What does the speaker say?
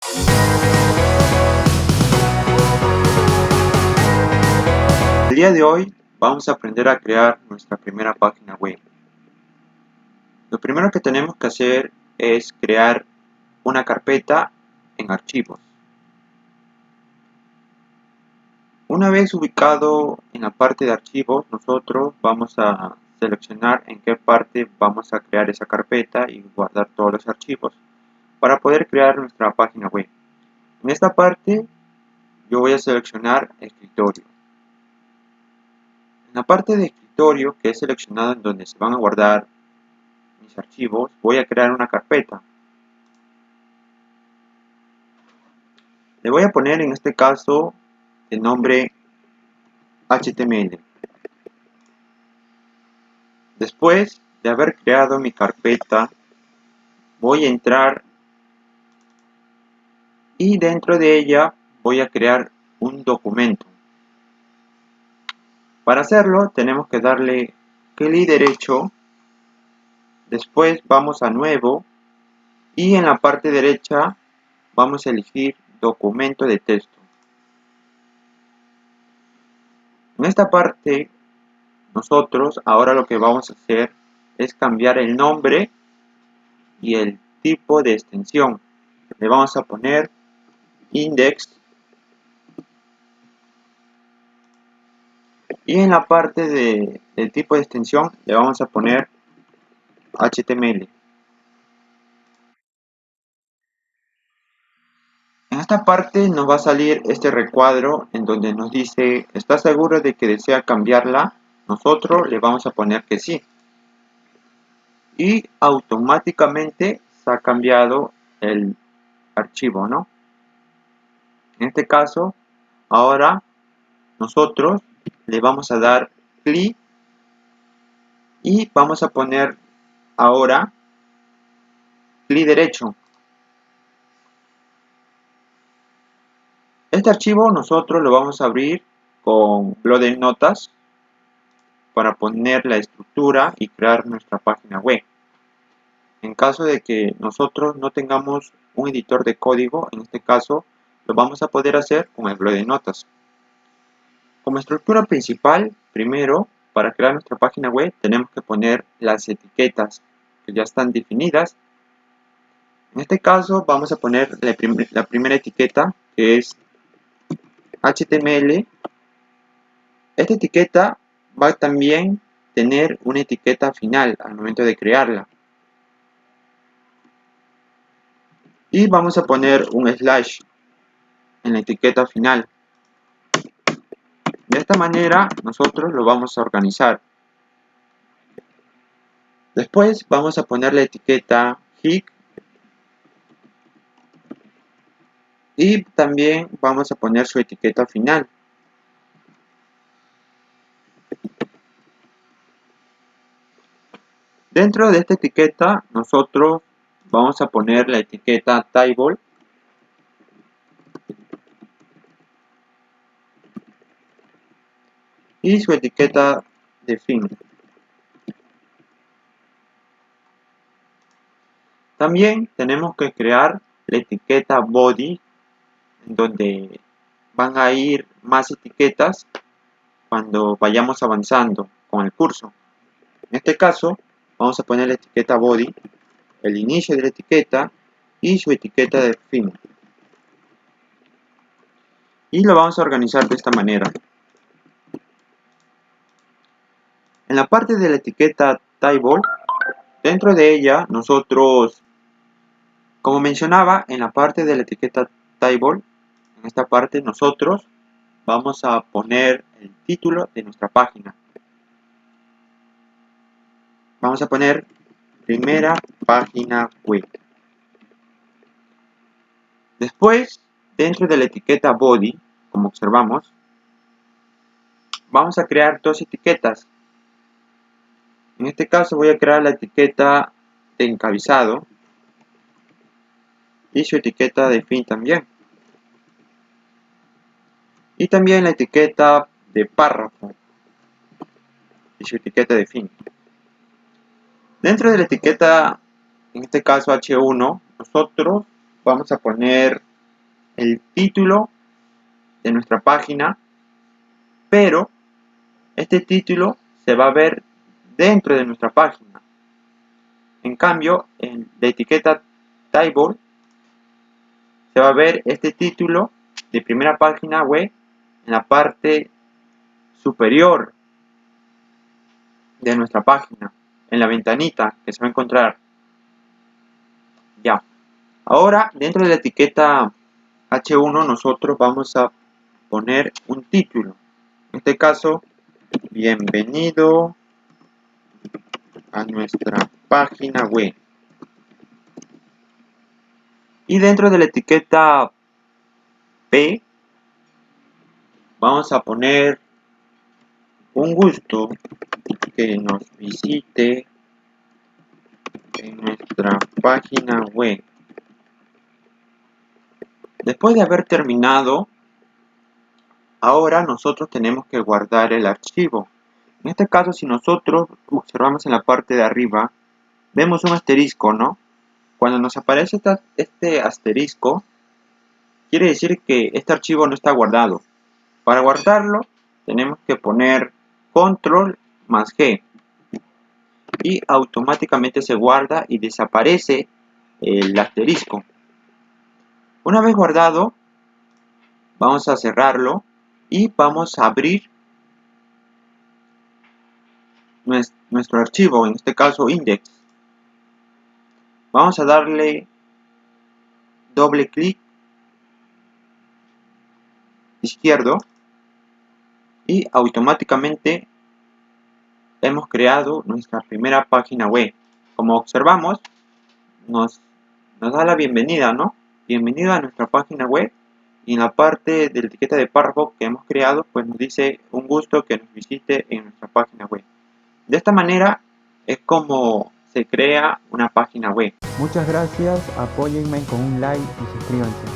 El día de hoy vamos a aprender a crear nuestra primera página web. Lo primero que tenemos que hacer es crear una carpeta en archivos. Una vez ubicado en la parte de archivos, nosotros vamos a seleccionar en qué parte vamos a crear esa carpeta y guardar todos los archivos para poder crear nuestra página web. En esta parte yo voy a seleccionar escritorio. En la parte de escritorio que he seleccionado en donde se van a guardar mis archivos, voy a crear una carpeta. Le voy a poner en este caso el nombre HTML. Después de haber creado mi carpeta, voy a entrar y dentro de ella voy a crear un documento. Para hacerlo tenemos que darle clic derecho, después vamos a nuevo y en la parte derecha vamos a elegir documento de texto. En esta parte nosotros ahora lo que vamos a hacer es cambiar el nombre y el tipo de extensión. Le vamos a poner index y en la parte del tipo de extensión le vamos a poner HTML. En esta parte nos va a salir este recuadro en donde nos dice ¿está seguro de que desea cambiarla? Nosotros le vamos a poner que sí y automáticamente se ha cambiado el archivo, ¿no? En este caso ahora nosotros le vamos a dar clic y vamos a poner ahora clic derecho. Este archivo nosotros lo vamos a abrir con bloc de notas para poner la estructura y crear nuestra página web. En caso de que nosotros no tengamos un editor de código, en este caso lo vamos a poder hacer con el bloc de notas. Como estructura principal, primero, para crear nuestra página web tenemos que poner las etiquetas que ya están definidas. En este caso vamos a poner la primera etiqueta, que es HTML. Esta etiqueta va a también tener una etiqueta final al momento de crearla. Y vamos a poner un slash en la etiqueta final. De esta manera nosotros lo vamos a organizar. Después vamos a poner la etiqueta HIC y también vamos a poner su etiqueta final. Dentro de esta etiqueta nosotros vamos a poner la etiqueta table y su etiqueta de fin. También tenemos que crear la etiqueta body, donde van a ir más etiquetas cuando vayamos avanzando con el curso. En este caso vamos a poner la etiqueta body, el inicio de la etiqueta y su etiqueta de fin. Y lo vamos a organizar de esta manera. En la parte de la etiqueta table, dentro de ella nosotros, como mencionaba, en la parte de la etiqueta table, en esta parte nosotros vamos a poner el título de nuestra página. Vamos a poner primera página web. Después, dentro de la etiqueta body, como observamos, vamos a crear dos etiquetas. En este caso voy a crear la etiqueta de encabezado y su etiqueta de fin también. Y también la etiqueta de párrafo y su etiqueta de fin. Dentro de la etiqueta, en este caso H1, nosotros vamos a poner el título de nuestra página, pero este título se va a ver dentro de nuestra página. En cambio, en la etiqueta Table se va a ver este título de primera página web en la parte superior de nuestra página, en la ventanita que se va a encontrar. Ya. Ahora, dentro de la etiqueta H1 nosotros vamos a poner un título. En este caso, bienvenido a nuestra página web. Y dentro de la etiqueta P vamos a poner un gusto que nos visite en nuestra página web. Después de haber terminado, ahora nosotros tenemos que guardar el archivo. En este caso, si nosotros observamos en la parte de arriba, vemos un asterisco, ¿no? Cuando nos aparece este asterisco, quiere decir que este archivo no está guardado. Para guardarlo, tenemos que poner control más G y automáticamente se guarda y desaparece el asterisco. Una vez guardado, vamos a cerrarlo y vamos a abrir nuestro archivo, en este caso index. Vamos a darle doble clic izquierdo y automáticamente hemos creado nuestra primera página web. Como observamos, nos da la bienvenida, ¿no? Bienvenido a nuestra página web. Y en la parte de la etiqueta de párrafo que hemos creado, pues nos dice un gusto que nos visite en nuestra página web. De esta manera es como se crea una página web. Muchas gracias, apóyenme con un like y suscríbanse.